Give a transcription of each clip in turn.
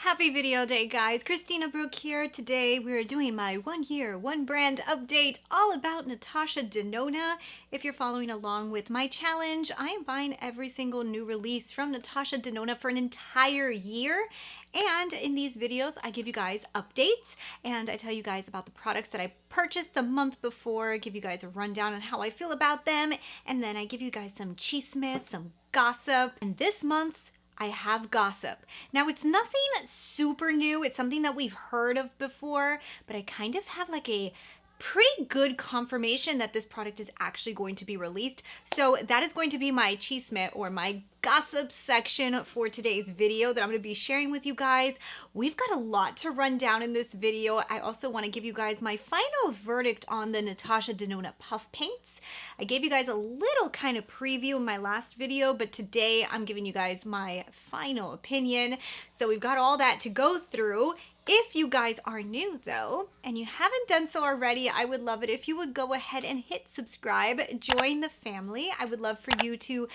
Happy video day, guys. Christina, Brooke here. Today we're doing my 1 year, 1 brand update all about Natasha Denona. If you're following along with my challenge, I am buying every single new release from Natasha Denona for an entire year. And in these videos, I give you guys updates and I tell you guys about the products that I purchased the month before, give you guys a rundown on how I feel about them, and then I give you guys some chisme, some gossip. And this month, I have gossip. Now, it's nothing super new. It's something that we've heard of before, but I kind of have like a pretty good confirmation that this product is actually going to be released. So that is going to be my chisme or my gossip section for today's video that I'm going to be sharing with you guys. We've got a lot to run down in this video. I also want to give you guys my final verdict on the Natasha Denona puff paints. I gave you guys a little kind of preview in my last video, but today I'm giving you guys my final opinion. So we've got all that to go through. If you guys are new though, and you haven't done so already, I would love it if you would go ahead and hit subscribe, join the family. I would love for you to,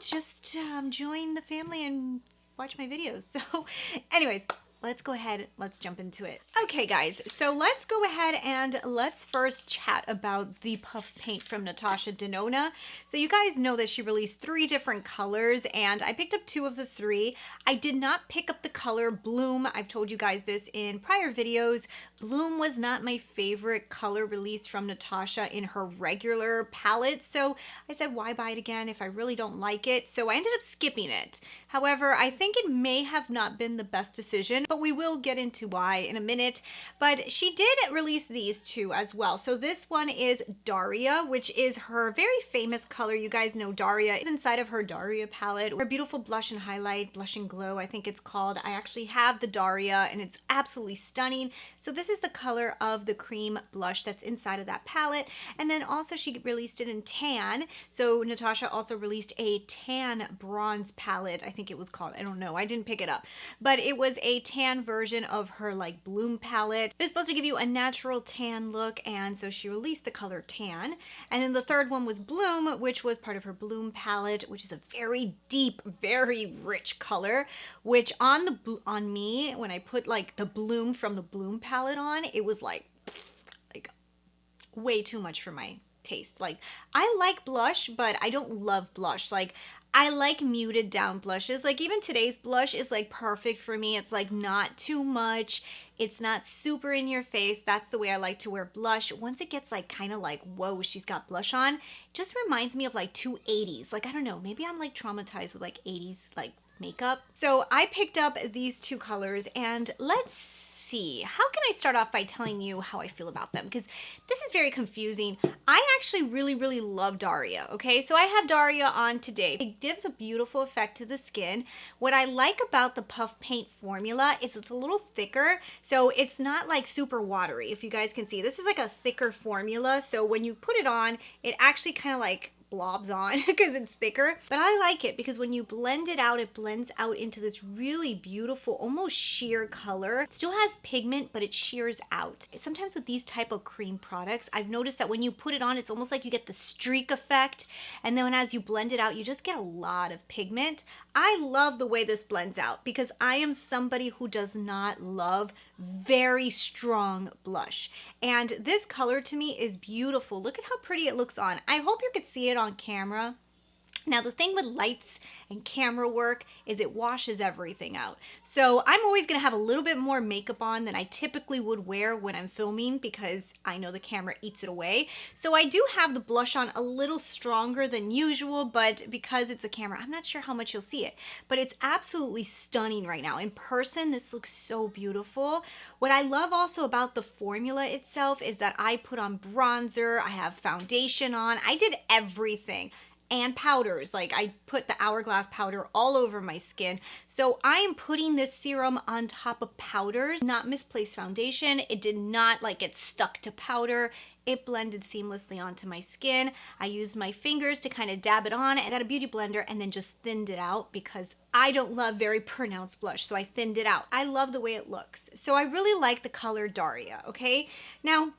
just join the family and watch my videos. So anyways, let's go ahead, let's jump into it. Okay guys, so let's go ahead and let's first chat about the puff paint from Natasha Denona. So you guys know that she released 3 different colors and I picked up 2 of the 3. I did not pick up the color Bloom. I've told you guys this in prior videos. Bloom was not my favorite color release from Natasha in her regular palette. So I said, why buy it again if I really don't like it? So I ended up skipping it. However, I think it may have not been the best decision, but we will get into why in a minute. But she did release these 2 as well. So this one is Daria, which is her very famous color. You guys know Daria is inside of her Daria palette. Her beautiful blush and highlight, blush and glow, I think it's called. I actually have the Daria and it's absolutely stunning. So this is the color of the cream blush that's inside of that palette. And then also she released it in tan. So Natasha also released a tan bronze palette, I think it was called. I don't know. I didn't pick it up. But it was a tan version of her like Bloom palette. It was supposed to give you a natural tan look, and so she released the color tan. And then the third one was Bloom, which was part of her Bloom palette, which is a very deep, very rich color, which on me, when I put like the Bloom from the Bloom palette on, it was like way too much for my taste. Like, I like blush, but I don't love blush. Like, I like muted down blushes. Like even today's blush is like perfect for me. It's like not too much. It's not super in your face. That's the way I like to wear blush. Once it gets like kind of like, whoa, she's got blush on, it just reminds me of like 280s. Like, I don't know, maybe I'm like traumatized with like 80s like makeup. So I picked up these 2 colors and let's see. How can I start off by telling you how I feel about them? Because this is very confusing. I actually really love Daria, okay? So I have Daria on today. It gives a beautiful effect to the skin. What I like about the puff paint formula is it's a little thicker, so it's not like super watery. If you guys can see, this is like a thicker formula, so when you put it on, it actually kind of like blobs on because it's thicker. But I like it because when you blend it out, it blends out into this really beautiful, almost sheer color. It still has pigment, but it sheers out. Sometimes with these type of cream products, I've noticed that when you put it on, it's almost like you get the streak effect. And then as you blend it out, you just get a lot of pigment. I love the way this blends out because I am somebody who does not love very strong blush. And this color to me is beautiful. Look at how pretty it looks on. I hope you could see it on camera. Now the thing with lights and camera work is it washes everything out. So I'm always gonna have a little bit more makeup on than I typically would wear when I'm filming because I know the camera eats it away. So I do have the blush on a little stronger than usual, but because it's a camera, I'm not sure how much you'll see it, but it's absolutely stunning right now. In person, this looks so beautiful. What I love also about the formula itself is that I put on bronzer, I have foundation on, I did everything. And powders, like I put the Hourglass powder all over my skin. So I am putting this serum on top of powders, not misplaced foundation. It did not like get stuck to powder. It blended seamlessly onto my skin. I used my fingers to kind of dab it on. I got a beauty blender and then just thinned it out because I don't love very pronounced blush, so I thinned it out. I love the way it looks. So I really like the color Daria, okay? Now,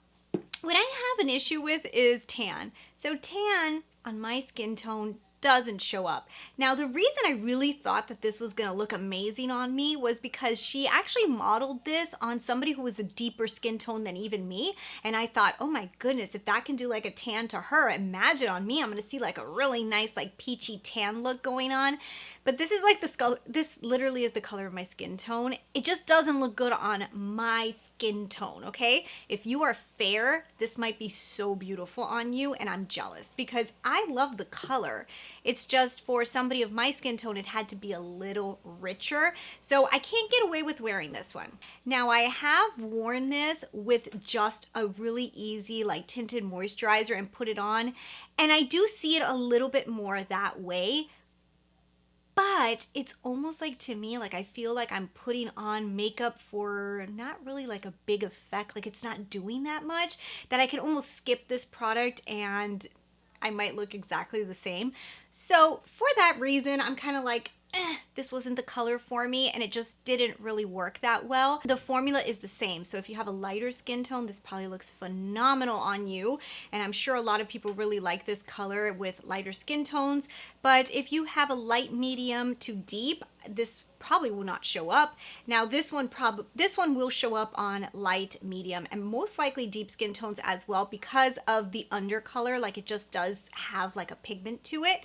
what I have an issue with is tan. So tan on my skin tone doesn't show up. Now, the reason I really thought that this was gonna look amazing on me was because she actually modeled this on somebody who was a deeper skin tone than even me. And I thought, oh my goodness, if that can do like a tan to her, imagine on me, I'm gonna see like a really nice, like peachy tan look going on. But this is like the skull, this literally is the color of my skin tone. It just doesn't look good on my skin tone, okay? If you are fair, this might be so beautiful on you, and I'm jealous because I love the color. It's just for somebody of my skin tone, it had to be a little richer. So I can't get away with wearing this one. Now, I have worn this with just a really easy like tinted moisturizer and put it on, and I do see it a little bit more that way. But it's almost like, to me, like I feel like I'm putting on makeup for not really like a big effect. Like it's not doing that much, that I can almost skip this product and I might look exactly the same. So for that reason, I'm kind of like, this wasn't the color for me, and it just didn't really work that well. The formula is the same, so if you have a lighter skin tone, this probably looks phenomenal on you, and I'm sure a lot of people really like this color with lighter skin tones. But if you have a light medium to deep, this probably will not show up. Now this one will show up on light, medium, and most likely deep skin tones as well, because of the undercolor. Like it just does have like a pigment to it.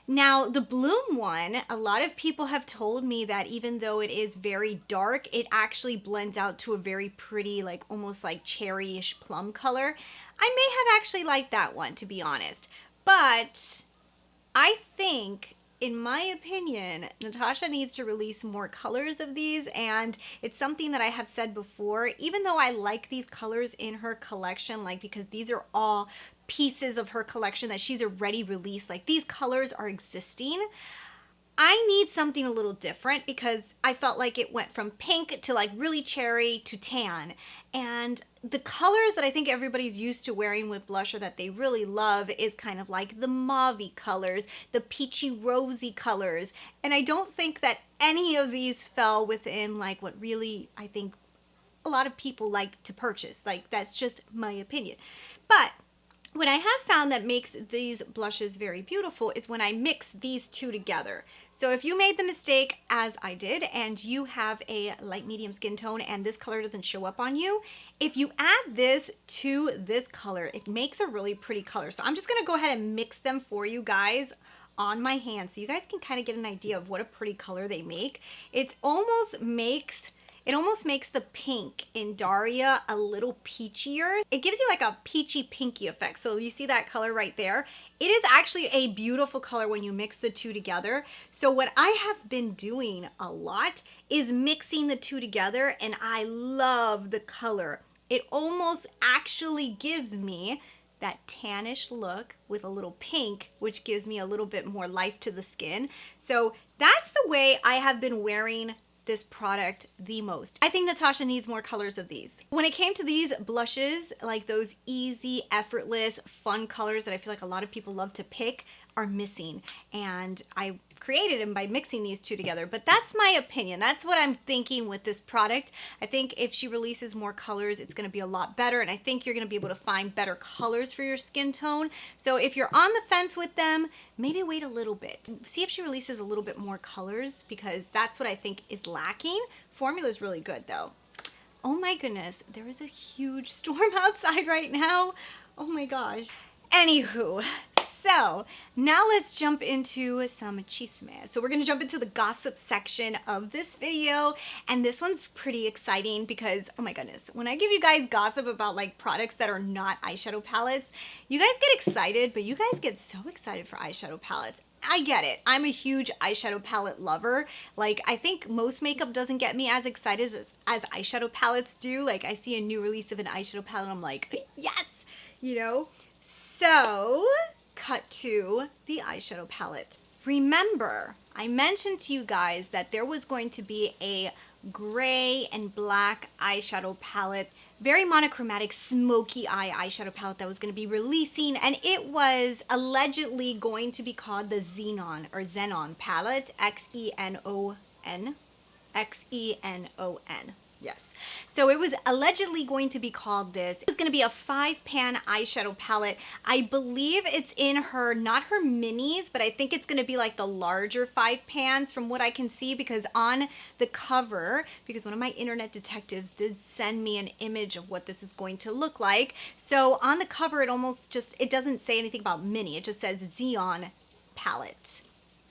Now, the Bloom one, a lot of people have told me that even though it is very dark, it actually blends out to a very pretty, like almost like cherryish plum color. I may have actually liked that one, to be honest. But I think, in my opinion, Natasha needs to release more colors of these, and it's something that I have said before. Even though I like these colors in her collection, like because these are all pieces of her collection that she's already released, like these colors are existing, I need something a little different because I felt like it went from pink to like really cherry to tan. And the colors that I think everybody's used to wearing with blusher that they really love is kind of like the mauve-y colors, the peachy rosy colors. And I don't think that any of these fell within like what really I think a lot of people like to purchase. Like that's just my opinion. But what I have found that makes these blushes very beautiful is when I mix these two together. So if you made the mistake, as I did, and you have a light medium skin tone and this color doesn't show up on you, if you add this to this color, it makes a really pretty color. So I'm just gonna go ahead and mix them for you guys on my hand so you guys can kind of get an idea of what a pretty color they make. It almost makes the pink in Daria a little peachier. It gives you like a peachy pinky effect. So you see that color right there? It is actually a beautiful color when you mix the two together. So what I have been doing a lot is mixing the two together, and I love the color. It almost actually gives me that tannish look with a little pink, which gives me a little bit more life to the skin. So that's the way I have been wearing this product the most. I think Natasha needs more colors of these. When it came to these blushes, like those easy, effortless, fun colors that I feel like a lot of people love to pick are missing. And I created them by mixing these two together. But that's my opinion. That's what I'm thinking with this product. I think if she releases more colors, it's gonna be a lot better. And I think you're gonna be able to find better colors for your skin tone. So if you're on the fence with them, maybe wait a little bit. See if she releases a little bit more colors, because that's what I think is lacking. Formula is really good though. Oh my goodness, there is a huge storm outside right now. Oh my gosh. Anywho, so now let's jump into some chisme. So we're gonna jump into the gossip section of this video, and this one's pretty exciting because, oh my goodness, when I give you guys gossip about like products that are not eyeshadow palettes, you guys get excited, but you guys get so excited for eyeshadow palettes. I get it. I'm a huge eyeshadow palette lover. Like, I think most makeup doesn't get me as excited as eyeshadow palettes do. Like, I see a new release of an eyeshadow palette, I'm like, yes, you know? So, cut to the eyeshadow palette. Remember, I mentioned to you guys that there was going to be a gray and black eyeshadow palette, very monochromatic smoky eye eyeshadow palette that was going to be releasing, and it was allegedly going to be called the Xenon palette, Xenon. Xenon. Yes. So it was allegedly going to be called this. It was going to be a 5-pan eyeshadow palette. I believe it's in her, not her minis, but I think it's going to be like the larger 5 pans from what I can see, because on the cover, because one of my internet detectives did send me an image of what this is going to look like. So on the cover, it almost just, it doesn't say anything about mini. It just says Xeon palette.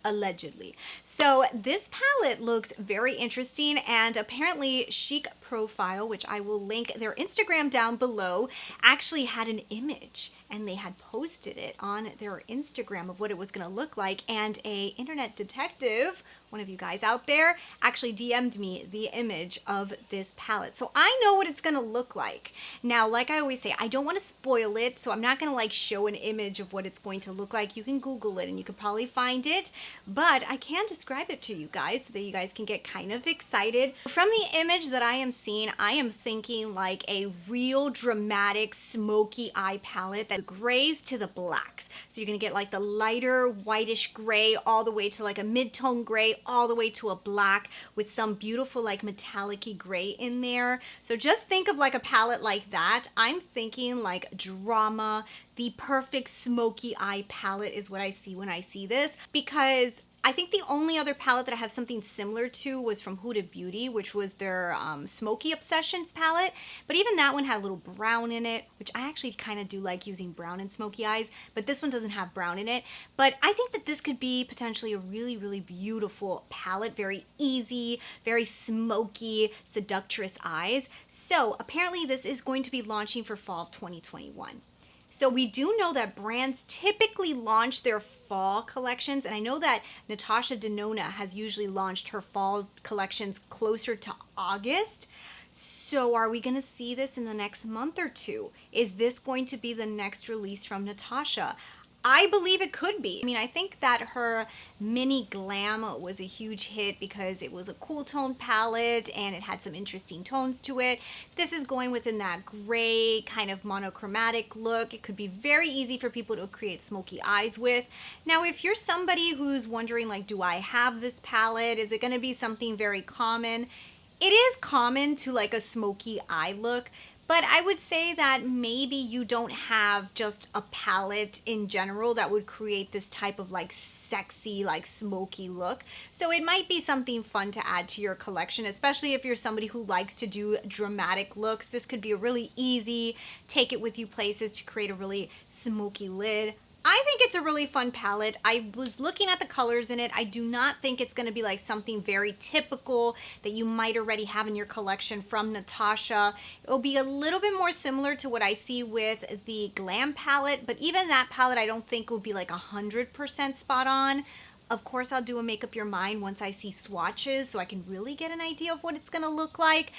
Allegedly. So this palette looks very interesting, and apparently Chic Profile, which I will link their Instagram down below, actually had an image, and they had posted it on their Instagram of what it was going to look like, and a internet detective, one of you guys out there, actually DM'd me the image of this palette. So I know what it's going to look like. Now, like I always say, I don't want to spoil it, so I'm not going to like show an image of what it's going to look like. You can Google it and you could probably find it, but I can describe it to you guys so that you guys can get kind of excited. From the image that I am seeing, I am thinking like a real dramatic smoky eye palette, that grays to the blacks. So you're going to get like the lighter whitish gray all the way to like a mid-tone gray, all the way to a black with some beautiful like metallic-y gray in there. So just think of like a palette like that. I'm thinking like drama. The perfect smoky eye palette is what I see when I see this, because I think the only other palette that I have something similar to was from Huda Beauty, which was their Smoky Obsessions palette. But even that one had a little brown in it, which I actually kind of do like using brown in smoky eyes, but this one doesn't have brown in it. But I think that this could be potentially a really, really beautiful palette. Very easy, very smoky, seductress eyes. So apparently this is going to be launching for fall of 2021. So we do know that brands typically launch their fall collections, and I know that Natasha Denona has usually launched her fall collections closer to August. So are we going to see this in the next month or two? Is this going to be the next release from Natasha? I believe it could be. I mean, I think that her mini glam was a huge hit because it was a cool tone palette and it had some interesting tones to it. This is going within that gray kind of monochromatic look. It could be very easy for people to create smoky eyes with. Now, if you're somebody who's wondering like, do I have this palette? Is it going to be something very common? It is common to like a smoky eye look. But I would say that maybe you don't have just a palette in general that would create this type of like sexy, like smoky look. So it might be something fun to add to your collection, especially if you're somebody who likes to do dramatic looks. This could be a really easy, take it with you places to create a really smoky lid. I think it's a really fun palette. I was looking at the colors in it. I do not think it's going to be like something very typical that you might already have in your collection from Natasha. It will be a little bit more similar to what I see with the Glam palette, but even that palette I don't think will be like 100% spot on. Of course, I'll do a Make Up Your Mind once I see swatches so I can really get an idea of what it's going to look like.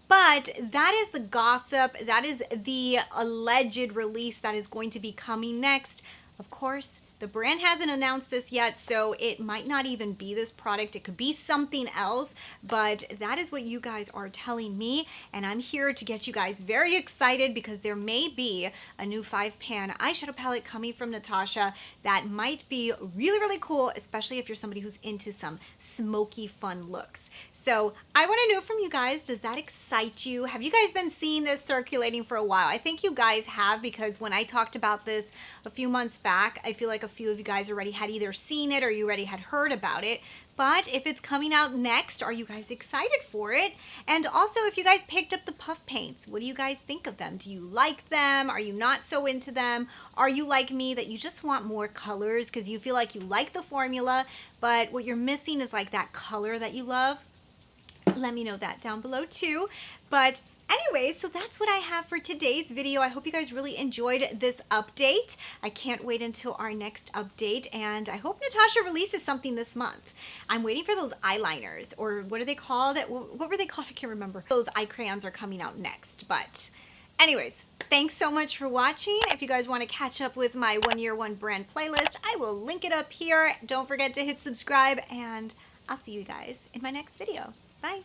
But that is the gossip. That is the alleged release that is going to be coming next. Of course, the brand hasn't announced this yet, so it might not even be this product. It could be something else, but that is what you guys are telling me, and I'm here to get you guys very excited because there may be a new 5-pan eyeshadow palette coming from Natasha that might be really, really cool, especially if you're somebody who's into some smoky, fun looks. So I want to know from you guys, does that excite you? Have you guys been seeing this circulating for a while? I think you guys have, because when I talked about this a few months back, I feel like a few of you guys already had either seen it or you already had heard about it. But if it's coming out next, are you guys excited for it? And also, if you guys picked up the puff paints, what do you guys think of them? Do you like them? Are you not so into them? Are you like me that you just want more colors because you feel like you like the formula, but what you're missing is like that color that you love? Let me know that down below too. But anyways, so that's what I have for today's video. I hope you guys really enjoyed this update. I can't wait until our next update, and I hope Natasha releases something this month. I'm waiting for those eyeliners, or what are they called? What were they called? I can't remember. Those eye crayons are coming out next, but anyways, thanks so much for watching. If you guys want to catch up with my 1 Year 1 Brand playlist, I will link it up here. Don't forget to hit subscribe, and I'll see you guys in my next video. Bye.